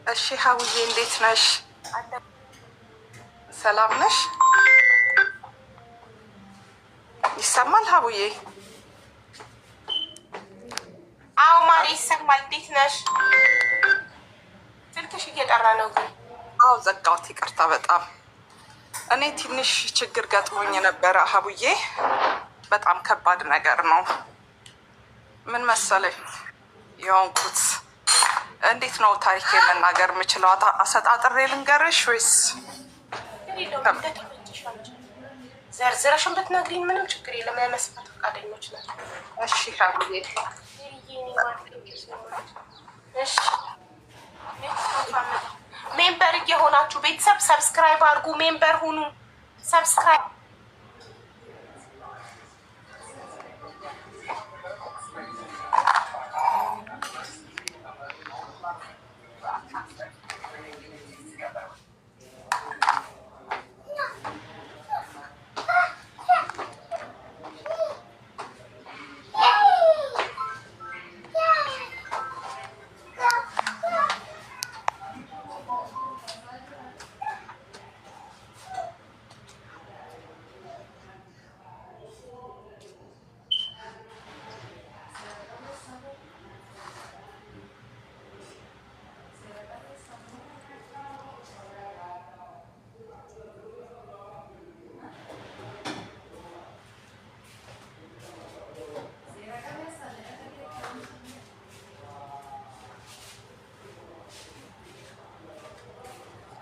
እሺ ሀውዬ እንዴት ነሽ? ሰላም ነሽ? ይሰማል ሀውዬ? አዎ ማሪ ይሰማል። እንዴት ነሽ? ስልክሽ እየጠራ ነው ግን። አዎ ዘጋሁት፣ ይቅርታ በጣም እኔ ትንሽ ችግር ገጥሞኝ ነበረ ሀቡዬ። በጣም ከባድ ነገር ነው። ምን መሰለኝ የሆንኩት? እንዴት ነው ታሪክ መናገር የምችለው? አሰጣጥሬ ልንገርሽ ወይስ ዘርዝረሽን ብትነግሪኝ ምንም ችግር የለም። ለመስማት ፈቃደኞች ነን። እሺ ሀቡዬ። ሜምበር እየሆናችሁ ቤተሰብ ሰብስክራይብ አድርጉ። ሜምበር ሁኑ። ሰብስክራይብ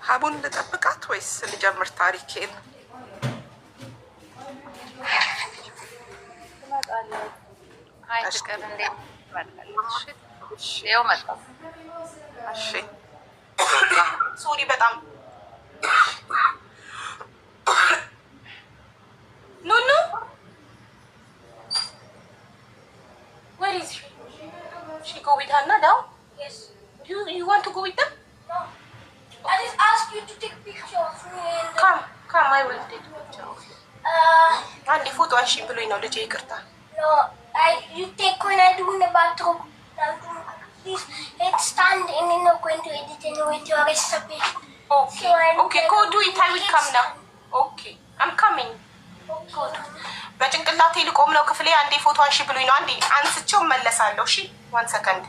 ሀቡን ልጠብቃት ወይስ ልጀምር ታሪኬን? ሶሪ በጣም ኑኑ where is she go with Hannah now? Yes. You want to go with them? No. I just asked you to take a picture of me and Come, I will take a picture of you. አንዴ ፎቶ አንሺ ብሎኝ ነው ልጄ፣ ይቅርታ። No, you take when I do in the bathroom. Please, let's stand and then I'm going to edit and wait your recipe. Okay, okay, go do it. I will come now. Okay, I'm coming. Good. በጭንቅላቴ ልቆም ነው ክፍሌ። አንዴ ፎቶ አንሺ ብሎኝ ነው። አንዴ አንስቼው መለሳለሁ። እሺ፣ 1 ሰከንድ።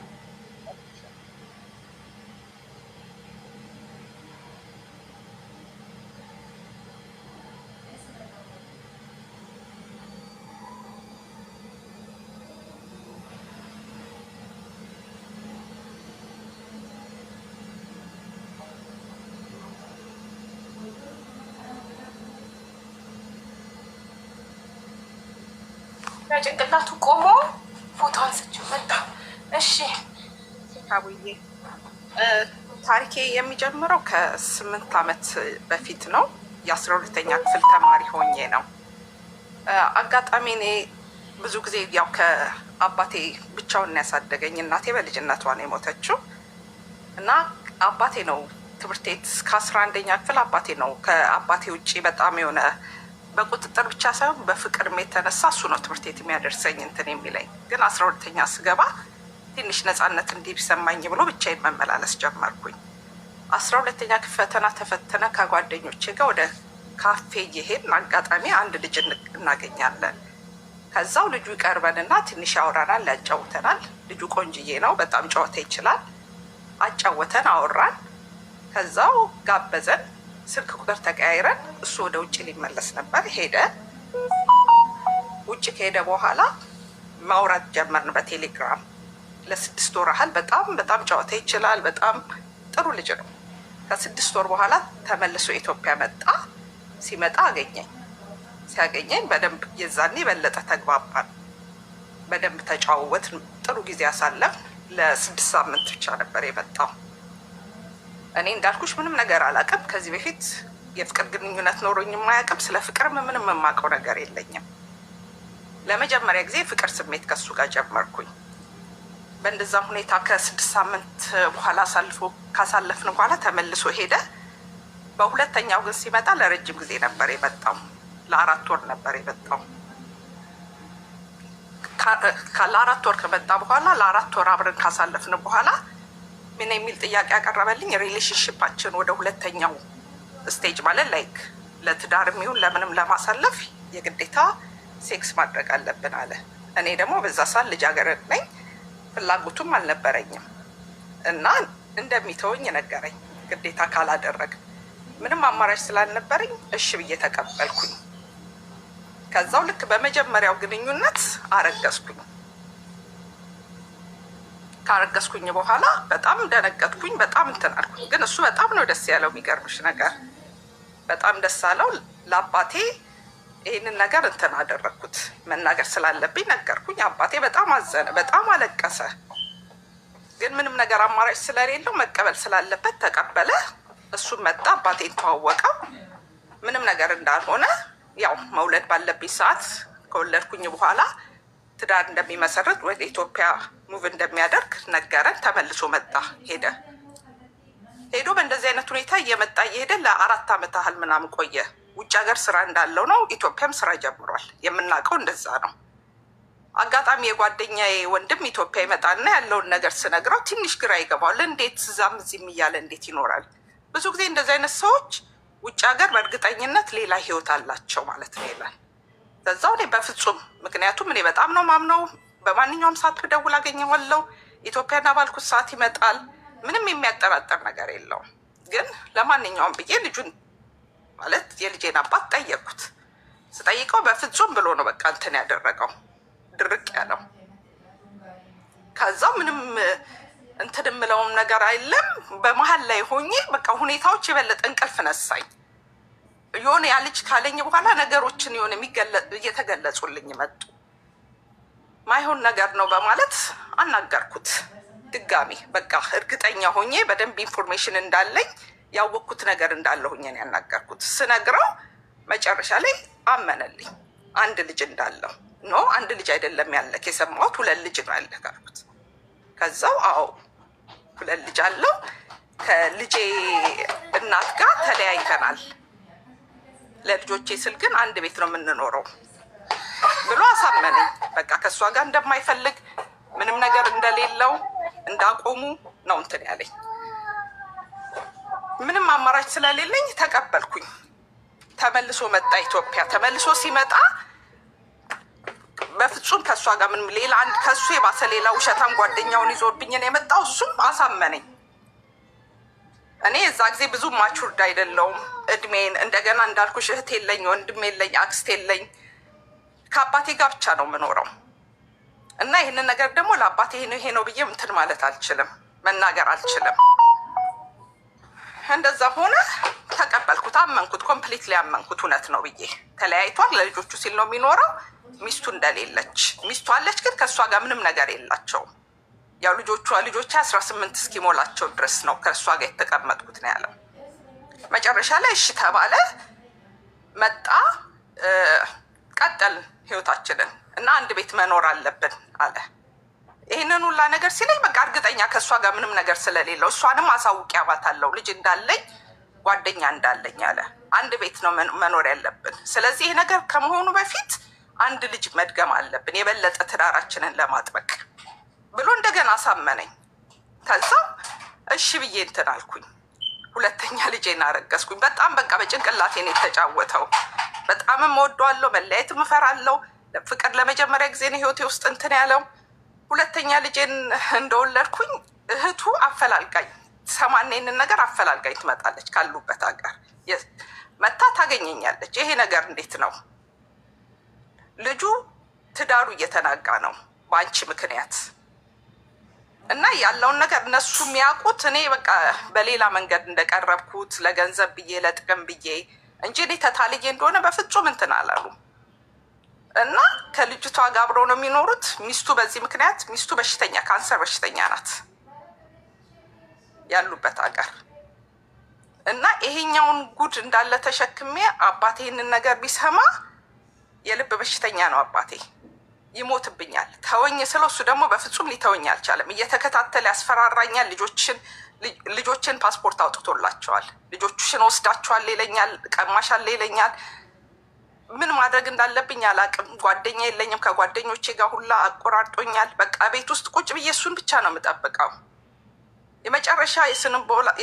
በጭንቅላቱ ቆሞ ፎቶ አንስቼው መጣ። እሺ ሀቡዬ ታሪኬ የሚጀምረው ከ8 ዓመት በፊት ነው። የ12ኛ ክፍል ተማሪ ሆኜ ነው። አጋጣሚ እኔ ብዙ ጊዜ ያው ከአባቴ ብቻውን ያሳደገኝ፣ እናቴ በልጅነቷ ነው የሞተችው እና አባቴ ነው ትምህርት ቤት ከ11ኛ ክፍል አባቴ ነው። ከአባቴ ውጭ በጣም የሆነ በቁጥጥር ብቻ ሳይሆን በፍቅርም የተነሳ እሱ ነው ትምህርት ቤት የሚያደርሰኝ እንትን የሚለኝ። ግን 12ኛ ስገባ ትንሽ ነፃነት እንዲሰማኝ ብሎ ብቻዬን መመላለስ ጀመርኩኝ። 12ኛ ክፍል ፈተና ተፈተነ። ከጓደኞቼ ጋር ወደ ካፌ እየሄድን አጋጣሚ አንድ ልጅ እናገኛለን። ከዛው ልጁ ይቀርበንና ትንሽ ያወራናል፣ ያጫውተናል። ልጁ ቆንጅዬ ነው፣ በጣም ጨዋታ ይችላል። አጫወተን፣ አወራን። ከዛው ጋበዘን። ስልክ ቁጥር ተቀያይረን እሱ ወደ ውጭ ሊመለስ ነበር፣ ሄደ። ውጭ ከሄደ በኋላ ማውራት ጀመርን በቴሌግራም ለ6 ወር ያህል። በጣም ጨዋታ ይችላል፣ በጣም ጥሩ ልጅ ነው። ከ6 ወር በኋላ ተመልሶ ኢትዮጵያ መጣ። ሲመጣ አገኘኝ። ሲያገኘኝ በደንብ የዛኔ በለጠ ተግባባን፣ በደንብ ተጫወትን፣ ጥሩ ጊዜ አሳለፍ። ለ6 ሳምንት ብቻ ነበር የመጣው። እኔ እንዳልኩሽ ምንም ነገር አላውቅም። ከዚህ በፊት የፍቅር ግንኙነት ኖሮኝ የማያውቅም። ስለ ፍቅር ምንም የማውቀው ነገር የለኝም። ለመጀመሪያ ጊዜ ፍቅር ስሜት ከሱ ጋር ጀመርኩኝ። በእንደዛም ሁኔታ ከ6 ሳምንት በኋላ ካሳለፍን በኋላ ተመልሶ ሄደ። በሁለተኛው ግን ሲመጣ ለረጅም ጊዜ ነበር የመጣው። ለ4 ወር ነበር የመጣው። ለ4 ወር ከመጣ በኋላ ለ4 ወር አብረን ካሳለፍን በኋላ ምን የሚል ጥያቄ ያቀረበልኝ ሪሌሽንሺፓችን ወደ ሁለተኛው ስቴጅ ማለት ላይክ ለትዳር የሚሆን ለምንም ለማሳለፍ የግዴታ ሴክስ ማድረግ አለብን አለ። እኔ ደግሞ በዛ ሰዓት ልጃገረድ ነኝ፣ ፍላጎቱም አልነበረኝም እና እንደሚተወኝ ነገረኝ። ግዴታ ካላደረግ ምንም አማራጭ ስላልነበረኝ እሺ ብዬ ተቀበልኩኝ። ከዛው ልክ በመጀመሪያው ግንኙነት አረገዝኩኝ። ካረገዝኩኝ በኋላ በጣም ደነገጥኩኝ፣ በጣም እንትን አልኩኝ። ግን እሱ በጣም ነው ደስ ያለው። የሚገርምሽ ነገር በጣም ደስ አለው። ለአባቴ ይህንን ነገር እንትን አደረግኩት፣ መናገር ስላለብኝ ነገርኩኝ። አባቴ በጣም አዘነ፣ በጣም አለቀሰ። ግን ምንም ነገር አማራጭ ስለሌለው መቀበል ስላለበት ተቀበለ። እሱም መጣ፣ አባቴን ተዋወቀው። ምንም ነገር እንዳልሆነ ያው መውለድ ባለብኝ ሰዓት ከወለድኩኝ በኋላ ትዳር እንደሚመሰረት ወደ ኢትዮጵያ ሙቭ እንደሚያደርግ ነገረን። ተመልሶ መጣ፣ ሄዶ በእንደዚህ አይነት ሁኔታ እየመጣ እየሄደ ለ4 ዓመት ያህል ምናምን ቆየ። ውጭ ሀገር ስራ እንዳለው ነው፣ ኢትዮጵያም ስራ ጀምሯል። የምናውቀው እንደዛ ነው። አጋጣሚ የጓደኛዬ ወንድም ኢትዮጵያ ይመጣና ያለውን ነገር ስነግረው ትንሽ ግራ ይገባዋል። እንዴት እዛም እዚህም እያለ እንዴት ይኖራል? ብዙ ጊዜ እንደዚህ አይነት ሰዎች ውጭ ሀገር በእርግጠኝነት ሌላ ህይወት አላቸው ማለት ነው ይላል። ከዛው እኔ በፍጹም ምክንያቱም እኔ በጣም ነው ማምነው። በማንኛውም ሰዓት ብደውል አገኘዋለሁ። ኢትዮጵያና ባልኩት ሰዓት ይመጣል። ምንም የሚያጠራጥር ነገር የለውም። ግን ለማንኛውም ብዬ ልጁን ማለት የልጄን አባት ጠየቅኩት። ስጠይቀው በፍጹም ብሎ ነው በቃ እንትን ያደረገው፣ ድርቅ ያለው። ከዛው ምንም እንትን የምለውም ነገር አይለም። በመሀል ላይ ሆኜ በቃ ሁኔታዎች የበለጠ እንቅልፍ ነሳኝ። የሆነ ያ ልጅ ካለኝ በኋላ ነገሮችን የሆነ እየተገለጹልኝ መጡ። ማይሆን ነገር ነው በማለት አናገርኩት ድጋሚ። በቃ እርግጠኛ ሆኜ በደንብ ኢንፎርሜሽን እንዳለኝ ያወቅኩት ነገር እንዳለሁኝ ነው ያናገርኩት። ስነግረው መጨረሻ ላይ አመነልኝ። አንድ ልጅ እንዳለው ኖ አንድ ልጅ አይደለም ያለክ የሰማሁት 2 ልጅ ነው ያለክ አልኩት። ከዛው አዎ 2 ልጅ አለው፣ ከልጄ እናት ጋር ተለያይተናል። ለልጆቼ ስል ግን አንድ ቤት ነው የምንኖረው ብሎ አሳመነኝ። በቃ ከእሷ ጋር እንደማይፈልግ ምንም ነገር እንደሌለው እንዳቆሙ ነው እንትን ያለኝ። ምንም አማራጭ ስለሌለኝ ተቀበልኩኝ። ተመልሶ መጣ ኢትዮጵያ። ተመልሶ ሲመጣ በፍጹም ከእሷ ጋር ምንም ሌላ አንድ ከሱ የባሰ ሌላ ውሸታም ጓደኛውን ይዞብኝ ነው የመጣው። እሱም አሳመነኝ። እኔ እዛ ጊዜ ብዙ ማቹርድ አይደለውም እድሜን። እንደገና እንዳልኩሽ እህት የለኝ፣ ወንድም የለኝ፣ አክስት የለኝ። ከአባቴ ጋር ብቻ ነው የምኖረው እና ይህንን ነገር ደግሞ ለአባቴ ይሄ ነው ብዬ እንትን ማለት አልችልም፣ መናገር አልችልም። እንደዛ ሆነ። ተቀበልኩት፣ አመንኩት፣ ኮምፕሊትሊ አመንኩት። እውነት ነው ብዬ ተለያይቷል። ለልጆቹ ሲል ነው የሚኖረው። ሚስቱ እንደሌለች፣ ሚስቱ አለች ግን ከእሷ ጋር ምንም ነገር የላቸውም። ያው ልጆቿ 18 እስኪሞላቸው ድረስ ነው ከእሷ ጋር የተቀመጥኩት ነው ያለው። መጨረሻ ላይ እሺ ተባለ። መጣ፣ ቀጠልን ህይወታችንን እና አንድ ቤት መኖር አለብን አለ። ይህንን ሁላ ነገር ሲለኝ በቃ እርግጠኛ ከእሷ ጋር ምንም ነገር ስለሌለው እሷንም አሳውቂያባታለሁ ልጅ እንዳለኝ ጓደኛ እንዳለኝ አለ። አንድ ቤት ነው መኖር ያለብን። ስለዚህ ይህ ነገር ከመሆኑ በፊት አንድ ልጅ መድገም አለብን የበለጠ ትዳራችንን ለማጥበቅ ብሎ እንደገና አሳመነኝ። ከዛ እሺ ብዬ እንትን አልኩኝ። 2ኛ ልጄን አረገዝኩኝ። በጣም በቃ በጭንቅላቴ ነው የተጫወተው። በጣምም እወደዋለሁ፣ መለያየትም እፈራለሁ። ፍቅር ለመጀመሪያ ጊዜ ነው ህይወቴ ውስጥ እንትን ያለው። 2ኛ ልጄን እንደወለድኩኝ እህቱ አፈላልጋኝ ሰማኔንን ነገር አፈላልጋኝ ትመጣለች። ካሉበት ሀገር መታ ታገኘኛለች። ይሄ ነገር እንዴት ነው? ልጁ ትዳሩ እየተናጋ ነው በአንቺ ምክንያት እና ያለውን ነገር እነሱ የሚያውቁት እኔ በቃ በሌላ መንገድ እንደቀረብኩት ለገንዘብ ብዬ ለጥቅም ብዬ እንጂ እኔ ተታልዬ እንደሆነ በፍጹም እንትን አላሉ። እና ከልጅቷ ጋር አብረው ነው የሚኖሩት። ሚስቱ በዚህ ምክንያት ሚስቱ በሽተኛ ካንሰር በሽተኛ ናት ያሉበት ሀገር እና ይሄኛውን ጉድ እንዳለ ተሸክሜ አባቴ ይህንን ነገር ቢሰማ የልብ በሽተኛ ነው አባቴ፣ ይሞትብኛል ተወኝ ስለው እሱ ደግሞ በፍጹም ሊተወኝ አልቻለም። እየተከታተለ ያስፈራራኛል። ልጆችን ፓስፖርት አውጥቶላቸዋል። ልጆቹሽን ወስዳቸዋል ይለኛል፣ ቀማሻል ይለኛል። ምን ማድረግ እንዳለብኝ አላቅም። ጓደኛ የለኝም። ከጓደኞቼ ጋር ሁላ አቆራርጦኛል። በቃ ቤት ውስጥ ቁጭ ብዬ እሱን ብቻ ነው የምጠብቀው። የመጨረሻ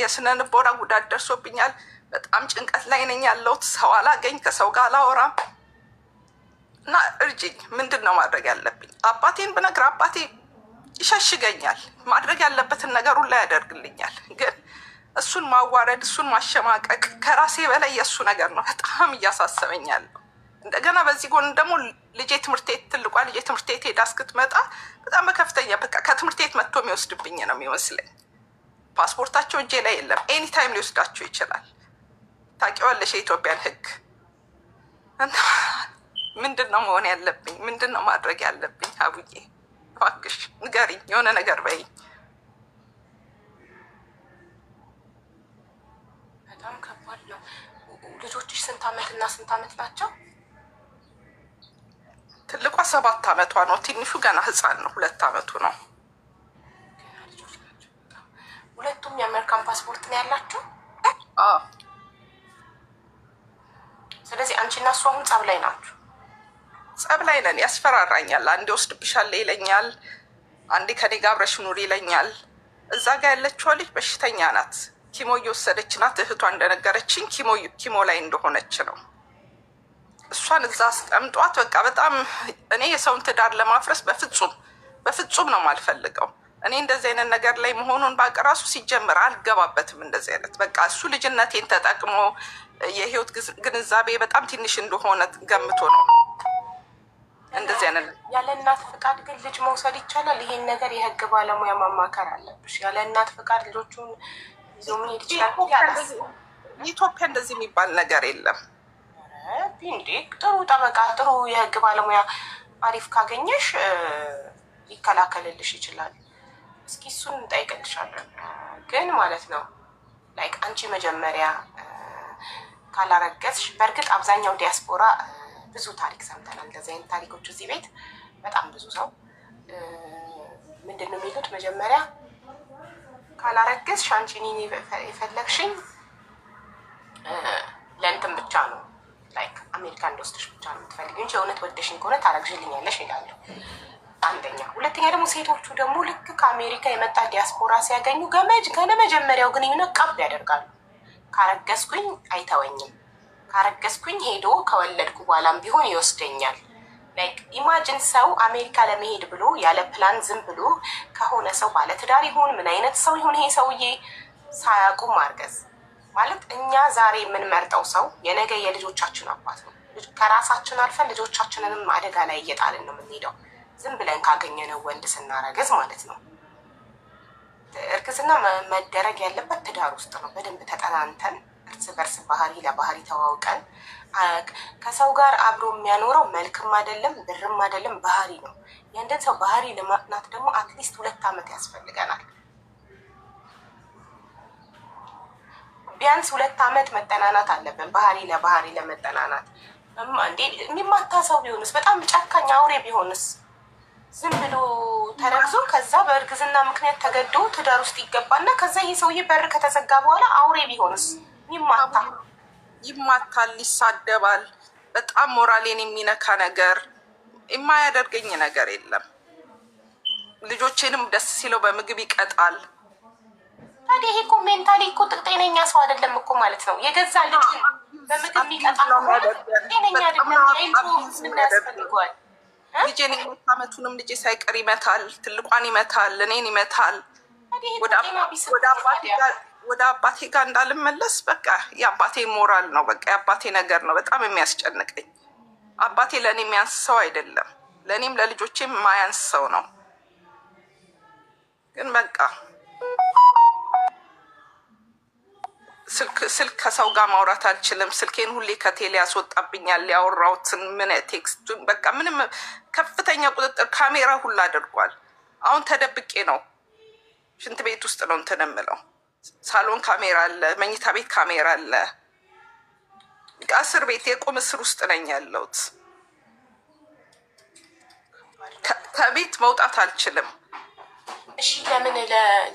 የስነ ልቦና ጉዳት ደርሶብኛል። በጣም ጭንቀት ላይ ነኝ ያለሁት። ሰው አላገኝ፣ ከሰው ጋር አላወራም እና እርጅኝ። ምንድን ነው ማድረግ ያለብኝ? አባቴን ብነግር አባቴ ይሸሽገኛል። ማድረግ ያለበትን ነገር ሁላ ያደርግልኛል። ግን እሱን ማዋረድ፣ እሱን ማሸማቀቅ ከራሴ በላይ የእሱ ነገር ነው በጣም እያሳሰበኛለሁ። እንደገና በዚህ ጎን ደግሞ ልጄ ትምህርት ቤት ትልቋ ልጄ ትምህርት ቤት ሄዳ እስክትመጣ በጣም በከፍተኛ በቃ ከትምህርት ቤት መጥቶ የሚወስድብኝ ነው የሚመስለኝ። ፓስፖርታቸው እጄ ላይ የለም። ኤኒ ታይም ሊወስዳቸው ይችላል። ታውቂዋለሽ የኢትዮጵያን ሕግ። ምንድን ነው መሆን ያለብኝ? ምንድን ነው ማድረግ ያለብኝ? አቡዬ እባክሽ ንገሪኝ፣ የሆነ ነገር በይ። በጣም ከባድ ነው። ልጆችሽ ስንት ዓመት እና ስንት ዓመት ናቸው? ትልቋ 7 ዓመቷ ነው። ትንሹ ገና ህፃን ነው፣ 2 ዓመቱ ነው። ሁለቱም የአሜሪካን ፓስፖርት ነው ያላችሁ? ስለዚህ አንቺ እና እሱ አሁን ጸብ ላይ ናችሁ? ጸብ ላይ ነን። ያስፈራራኛል። አንዴ ወስድብሻለሁ ይለኛል፣ አንዴ ከኔ ጋር አብረሽ ኑሪ ይለኛል። እዛ ጋር ያለችው ልጅ በሽተኛ ናት፣ ኪሞ እየወሰደች ናት። እህቷ እንደነገረችኝ ኪሞ ላይ እንደሆነች ነው። እሷን እዛ አስቀምጧት በቃ በጣም እኔ የሰውን ትዳር ለማፍረስ በፍጹም ነው የማልፈልገው። እኔ እንደዚህ አይነት ነገር ላይ መሆኑን ባውቅ ራሱ ሲጀምር አልገባበትም። እንደዚህ አይነት በቃ እሱ ልጅነቴን ተጠቅሞ የህይወት ግንዛቤ በጣም ትንሽ እንደሆነ ገምቶ ነው እንደዚህ አይነት። ያለ እናት ፍቃድ ግን ልጅ መውሰድ ይቻላል? ይሄን ነገር የህግ ባለሙያ ማማከር አለብሽ። ያለ እናት ፍቃድ ልጆቹን ይዞ መሄድ ይችላል? ኢትዮጵያ እንደዚህ የሚባል ነገር የለም። እንዴ ጥሩ ጠበቃ፣ ጥሩ የህግ ባለሙያ አሪፍ ካገኘሽ ሊከላከልልሽ ይችላል። እስኪ እሱን እንጠይቅልሻለን። ግን ማለት ነው ላይክ አንቺ መጀመሪያ ካላረገዝሽ፣ በእርግጥ አብዛኛው ዲያስፖራ ብዙ ታሪክ ሰምተናል። እንደዚህ አይነት ታሪኮች እዚህ ቤት በጣም ብዙ ሰው ምንድን ነው የሚሉት? መጀመሪያ ካላረገዝሽ አንቺ እኔን የፈለግሽኝ ለእንትን ብቻ ነው ላይክ አሜሪካ እንደወስድሽ ብቻ ነው የምትፈልጊው እንጂ የእውነት ወደሽኝ ከሆነ ታረግዥልኛለሽ ይላሉ። አንደኛ። ሁለተኛ ደግሞ ሴቶቹ ደግሞ ልክ ከአሜሪካ የመጣ ዲያስፖራ ሲያገኙ ከመጀመሪያው ግንኙነት ቀብ ያደርጋሉ። ካረገዝኩኝ አይተወኝም፣ ካረገዝኩኝ ሄዶ ከወለድኩ በኋላም ቢሆን ይወስደኛል። ላይክ ኢማጅን ሰው አሜሪካ ለመሄድ ብሎ ያለ ፕላን ዝም ብሎ ከሆነ ሰው ባለትዳር ይሁን ምን አይነት ሰው ይሁን ይሄ ሰውዬ ሳያውቁ ማርገዝ ማለት እኛ ዛሬ የምንመርጠው ሰው የነገ የልጆቻችን አባት ነው። ከራሳችን አልፈን ልጆቻችንንም አደጋ ላይ እየጣልን ነው የምንሄደው ዝም ብለን ካገኘነው ወንድ ስናረገዝ ማለት ነው። እርግዝና መደረግ ያለበት ትዳር ውስጥ ነው። በደንብ ተጠናንተን እርስ በርስ ባህሪ ለባህሪ ተዋውቀን ከሰው ጋር አብሮ የሚያኖረው መልክም አይደለም ብርም አይደለም ባህሪ ነው። ያንደን ሰው ባህሪ ለማጥናት ደግሞ አትሊስት 2 ዓመት ያስፈልገናል። ቢያንስ 2 ዓመት መጠናናት አለብን ባህሪ ለባህሪ ለመጠናናት። እንዴ የሚማታ ሰው ቢሆንስ? በጣም ጨካኝ አውሬ ቢሆንስ? ዝም ብሎ ተረግዞ ከዛ በእርግዝና ምክንያት ተገዶ ትዳር ውስጥ ይገባና ከዛ ይህ ሰውዬ በር ከተዘጋ በኋላ አውሬ ቢሆንስ? ይማታል፣ ይሳደባል። በጣም ሞራሌን የሚነካ ነገር የማያደርገኝ ነገር የለም። ልጆቼንም ደስ ሲለው በምግብ ይቀጣል። ታዲያ ይሄ እኮ ሜንታሊ እኮ ጤነኛ ሰው አይደለም እኮ ማለት ነው። የገዛ ልጅ በምግብ የሚቀጣ ጤነኛ አይደለም። ምን ያስፈልገዋል? ልጄን 2 ዓመቱንም ልጄ ሳይቀር ይመታል፣ ትልቋን ይመታል፣ እኔን ይመታል። ወደ አባቴ ጋር እንዳልመለስ በቃ የአባቴ ሞራል ነው፣ በቃ የአባቴ ነገር ነው በጣም የሚያስጨንቀኝ። አባቴ ለእኔ የሚያንስ ሰው አይደለም፣ ለእኔም ለልጆቼም የማያንስ ሰው ነው። ግን በቃ ስልክ ከሰው ጋር ማውራት አልችልም። ስልኬን ሁሌ ከቴሌ ያስወጣብኛል። ያወራሁትን ምን ቴክስቱን በቃ ምንም ከፍተኛ ቁጥጥር ካሜራ ሁላ አድርጓል። አሁን ተደብቄ ነው ሽንት ቤት ውስጥ ነው እንትን የምለው። ሳሎን ካሜራ አለ፣ መኝታ ቤት ካሜራ አለ። እስር ቤት የቁም እስር ውስጥ ነኝ ያለሁት። ከቤት መውጣት አልችልም። እሺ ለምን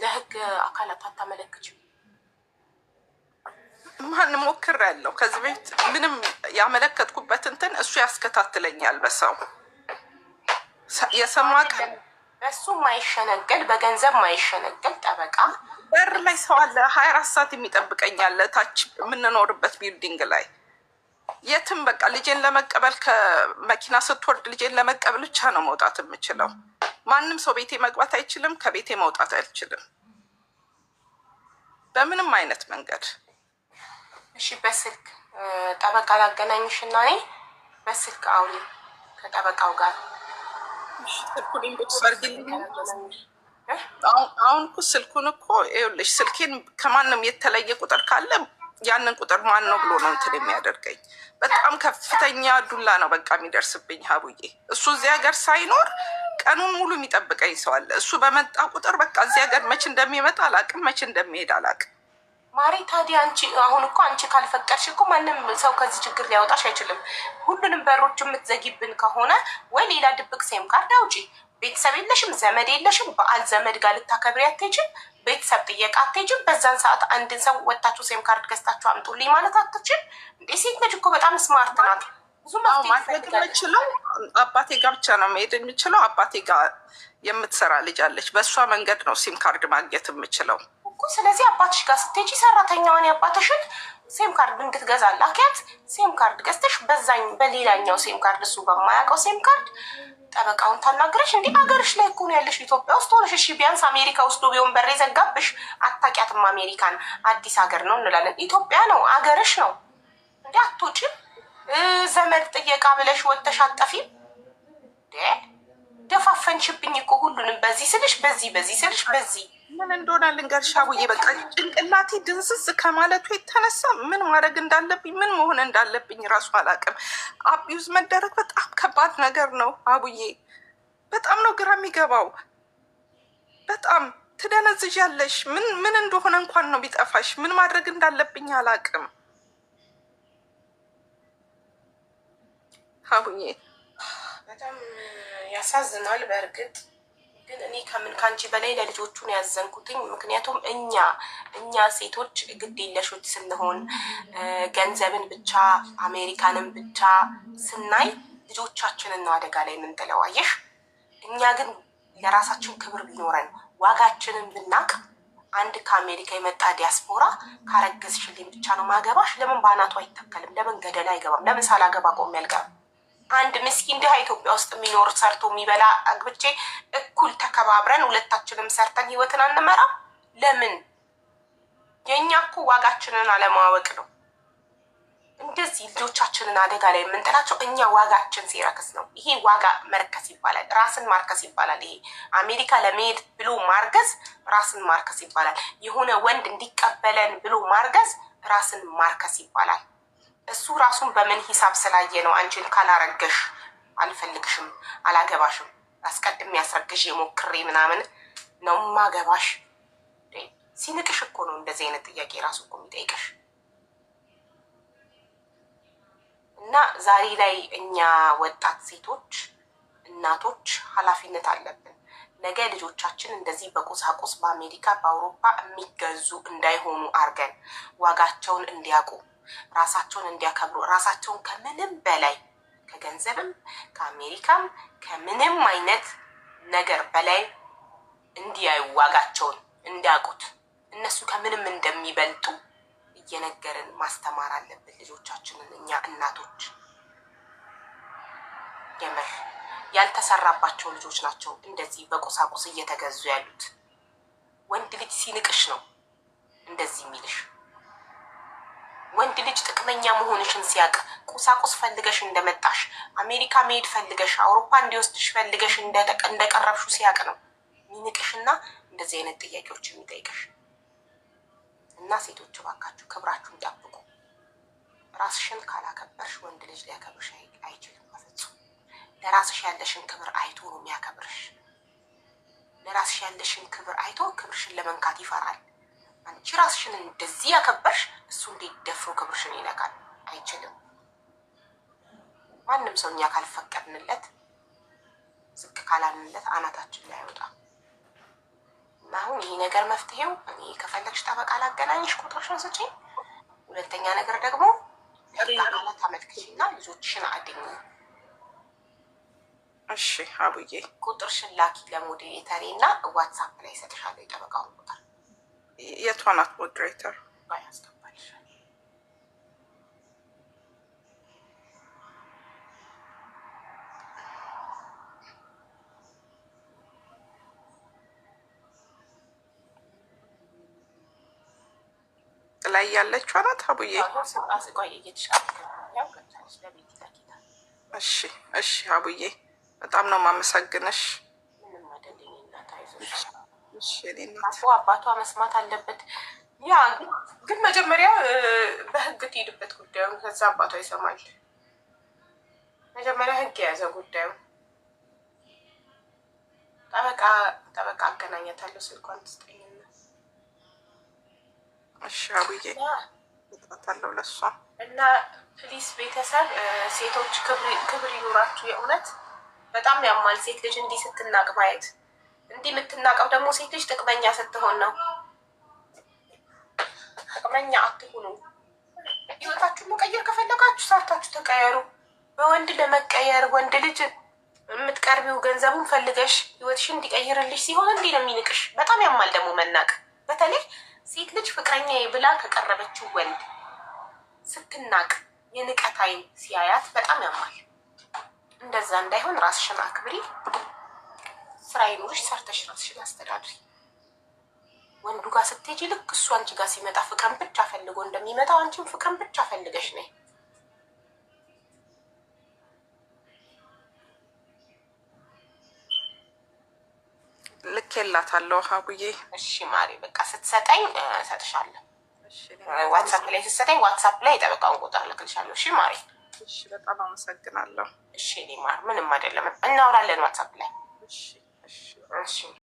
ለህግ አካላት አታመለክችም? ማን ሞክሬያለሁ። ከዚህ ቤት ምንም ያመለከትኩበት እንትን እሱ ያስከታትለኛል። በሰው የሰማ ቀን በሱ ማይሸነገል በገንዘብ ማይሸነገል ጠበቃ በር ላይ ሰው አለ 24 ሰዓት የሚጠብቀኝ አለ ታች የምንኖርበት ቢልዲንግ ላይ የትም በቃ ልጄን ለመቀበል ከመኪና ስትወርድ ልጄን ለመቀበል ብቻ ነው መውጣት የምችለው። ማንም ሰው ቤቴ መግባት አይችልም፣ ከቤቴ መውጣት አይችልም በምንም አይነት መንገድ። እሺ በስልክ ጠበቃ ላገናኝሽ እና እኔ በስልክ አውሪ ከጠበቃው ጋር። ስልኩን ኢንቦክስ አድርጊልኝ። አሁን እኮ ስልኩን እኮ ይኸውልሽ ስልኬን ከማንም የተለየ ቁጥር ካለ ያንን ቁጥር ማን ነው ብሎ ነው እንትን የሚያደርገኝ። በጣም ከፍተኛ ዱላ ነው በቃ የሚደርስብኝ ሀቡዬ። እሱ እዚህ ሀገር ሳይኖር ቀኑን ሙሉ የሚጠብቀኝ ሰው አለ። እሱ በመጣ ቁጥር በቃ እዚህ ሀገር መቼ እንደሚመጣ አላቅም፣ መቼ እንደሚሄድ አላቅም። ማሪ ታዲያ አንቺ አሁን እኮ አንቺ ካልፈቀድሽ እኮ ማንም ሰው ከዚህ ችግር ሊያወጣሽ አይችልም። ሁሉንም በሮች የምትዘጊብን ከሆነ ወይ ሌላ ድብቅ ሴም ካርድ አውጪ። ቤተሰብ የለሽም፣ ዘመድ የለሽም፣ በዓል ዘመድ ጋር ልታከብሪ አትሄጂም፣ ቤተሰብ ጥየቃ አትሄጂም። በዛን ሰዓት አንድን ሰው ወጣችሁ ሴም ካርድ ገዝታችሁ አምጡልኝ ማለት አትችል እንዴ? ሴት ልጅ እኮ በጣም ስማርት ናት። ብዙ ማድረግ የምችለው አባቴ ጋር ብቻ ነው መሄድ የምችለው። አባቴ ጋር የምትሰራ ልጅ አለች፣ በእሷ መንገድ ነው ሲም ካርድ ማግኘት የምችለው እኮ። ስለዚህ አባትሽ ጋር ስትሄጂ ሰራተኛዋን ያባትሽን ሴም ካርድ እንድትገዛ ላኪያት። ሴም ካርድ ገዝተሽ በዛኝ በሌላኛው ሴም ካርድ እሱ በማያውቀው ሴም ካርድ ጠበቃውን ታናግረሽ። እንዴ ሀገርሽ ላይ እኮ ነው ያለሽ፣ ኢትዮጵያ ውስጥ ሆነሽ። እሺ ቢያንስ አሜሪካ ውስጥ ቢሆን በሬ ዘጋብሽ፣ አታውቂያትም። አሜሪካን አዲስ ሀገር ነው እንላለን። ኢትዮጵያ ነው አገርሽ ነው። እንዴ አትወጪም? ዘመድ ጥየቃ ብለሽ ወጥተሽ አጠፊም። ደፋፈንሽብኝ እኮ ሁሉንም በዚህ ስልሽ በዚህ ስልሽ በዚህ ምን እንደሆነ ልንገርሽ አቡዬ፣ በቃ ጭንቅላቴ ድንዝዝ ከማለቱ የተነሳ ምን ማድረግ እንዳለብኝ ምን መሆን እንዳለብኝ ራሱ አላውቅም። አቢዩዝ መደረግ በጣም ከባድ ነገር ነው አቡዬ፣ በጣም ነው ግራ የሚገባው። በጣም ትደነዝዣለሽ። ምን እንደሆነ እንኳን ነው ቢጠፋሽ። ምን ማድረግ እንዳለብኝ አላውቅም አቡዬ። በጣም ያሳዝናል በእርግጥ ግን እኔ ከአንቺ በላይ ለልጆቹን ያዘንኩትኝ። ምክንያቱም እኛ ሴቶች ግድ የለሾች ስንሆን ገንዘብን ብቻ አሜሪካንን ብቻ ስናይ ልጆቻችንን ነው አደጋ ላይ የምንጥለው። አየሽ፣ እኛ ግን ለራሳችን ክብር ቢኖረን ዋጋችንን ብናቅ፣ አንድ ከአሜሪካ የመጣ ዲያስፖራ ካረገዝሽልኝ ብቻ ነው ማገባሽ፣ ለምን በአናቱ አይተከልም? ለምን ገደል አይገባም? ለምን ሳላገባ ቆሜ አልቀርም? አንድ ምስኪን ድሃ ኢትዮጵያ ውስጥ የሚኖር ሰርቶ የሚበላ አግብቼ እኩል ተከባብረን ሁለታችንም ሰርተን ህይወትን አንመራ? ለምን? የእኛ እኮ ዋጋችንን አለማወቅ ነው እንደዚህ ልጆቻችንን አደጋ ላይ የምንጥላቸው። እኛ ዋጋችን ሲረክስ ነው። ይሄ ዋጋ መርከስ ይባላል፣ ራስን ማርከስ ይባላል። ይሄ አሜሪካ ለመሄድ ብሎ ማርገዝ ራስን ማርከስ ይባላል። የሆነ ወንድ እንዲቀበለን ብሎ ማርገዝ ራስን ማርከስ ይባላል። እሱ ራሱን በምን ሂሳብ ስላየ ነው አንቺን ካላረገሽ አልፈልግሽም፣ አላገባሽም፣ አስቀድሜ ያስረግሽ የሞክሬ ምናምን ነው ማገባሽ? ሲንቅሽ እኮ ነው እንደዚህ አይነት ጥያቄ ራሱ እኮ የሚጠይቅሽ። እና ዛሬ ላይ እኛ ወጣት ሴቶች እናቶች ኃላፊነት አለብን። ነገ ልጆቻችን እንደዚህ በቁሳቁስ በአሜሪካ በአውሮፓ የሚገዙ እንዳይሆኑ አርገን ዋጋቸውን እንዲያውቁ ራሳቸውን እንዲያከብሩ ራሳቸውን ከምንም በላይ ከገንዘብም ከአሜሪካም ከምንም አይነት ነገር በላይ እንዲያዩ ዋጋቸውን እንዲያውቁት እነሱ ከምንም እንደሚበልጡ እየነገርን ማስተማር አለብን ልጆቻችንን። እኛ እናቶች የምር ያልተሰራባቸው ልጆች ናቸው እንደዚህ በቁሳቁስ እየተገዙ ያሉት። ወንድ ልጅ ሲንቅሽ ነው እንደዚህ የሚልሽ። ወንድ ልጅ ጥቅመኛ መሆንሽን ሲያቅ ቁሳቁስ ፈልገሽ እንደመጣሽ አሜሪካ መሄድ ፈልገሽ አውሮፓ እንዲወስድሽ ፈልገሽ እንደቀረብሹ ሲያቅ ነው ሚንቅሽና እንደዚህ አይነት ጥያቄዎች የሚጠይቅሽ። እና ሴቶች እባካችሁ ክብራችሁን ጠብቁ። ራስሽን ካላከበርሽ ወንድ ልጅ ሊያከብርሽ አይችልም በፍጹም። ለራስሽ ያለሽን ክብር አይቶ ነው የሚያከብርሽ። ለራስሽ ያለሽን ክብር አይቶ ክብርሽን ለመንካት ይፈራል። አንቺ ራስሽን እንደዚህ ያከበርሽ እሱ እንዴት ደፍሮ ክብርሽን ይነካል? አይችልም። ማንም ሰው እኛ ካልፈቀድንለት ዝቅ ካላልንለት አናታችን ላይ አይወጣም። እና አሁን ይህ ነገር መፍትሄው እኔ ከፈለግሽ ጠበቃ ላገናኝሽ፣ ቁጥርሽን ስጪኝ። ሁለተኛ ነገር ደግሞ ቃላት አመልክሽና ልጆችሽን አድኝ። እሺ አቡዬ፣ ቁጥርሽን ላኪ ለሞዴሬተሬ እና ዋትሳፕ ላይ ይሰጥሻለሁ የጠበቃውን ቁጥር። የቷ ናት ሞዴሬተር? ያስገባልሻል። ላይ ያለችዋ ናት አቡዬ? እሺ እሺ አቡዬ በጣም ነው ማመሰግነሽ። አባቷ መስማት አለበት። ያ ግን መጀመሪያ በህግ ትሄድበት ጉዳዩን፣ ከዛ አባቷ ይሰማል። መጀመሪያ ህግ የያዘ ጉዳዩ። ጠበቃ አገናኘታለሁ፣ ስልኳን ትስጠኝና። እሺ አቡዬ እጥራታለሁ ለሷ። እና ፕሊስ ቤተሰብ ሴቶች ክብር ይኑራችሁ። የእውነት በጣም ያማል ሴት ልጅ እንዲህ ስትናቅ ማየት። እንዲህ የምትናቀው ደግሞ ሴት ልጅ ጥቅመኛ ስትሆን ነው። ጥቅመኛ አትሁኑ። ህይወታችሁን መቀየር ከፈለጋችሁ ሰርታችሁ ተቀየሩ። በወንድ ለመቀየር ወንድ ልጅ የምትቀርቢው ገንዘቡን ፈልገሽ ህይወትሽን እንዲቀይርልሽ ሲሆን እንዲህ ነው የሚንቅሽ። በጣም ያማል ደግሞ መናቅ። በተለይ ሴት ልጅ ፍቅረኛ ብላ ከቀረበችው ወንድ ስትናቅ የንቀት አይን ሲያያት በጣም ያማል። እንደዛ እንዳይሆን ራስሽን አክብሪ። ስራ ይኑርሽ፣ ሰርተሽ ራስሽን አስተዳድሪ። ወንዱ ጋር ስትሄጂ ልክ እሱ አንቺ ጋር ሲመጣ ፍቅርን ብቻ ፈልጎ እንደሚመጣው አንቺም ፍቅርን ብቻ ፈልገሽ ነይ። ልኬላታለሁ አቡዬ። እሺ ማሪ በቃ ስትሰጠኝ እሰጥሻለሁ። ዋትሳፕ ላይ ስትሰጠኝ ዋትሳፕ ላይ የጠበቃውን ቁጥር ልክልሻለሁ። እሺ ማሪ። እሺ በጣም አመሰግናለሁ። እሺ ማር ምንም አይደለም፣ እናወራለን ዋትሳፕ ላይ። እሺ እሺ እሺ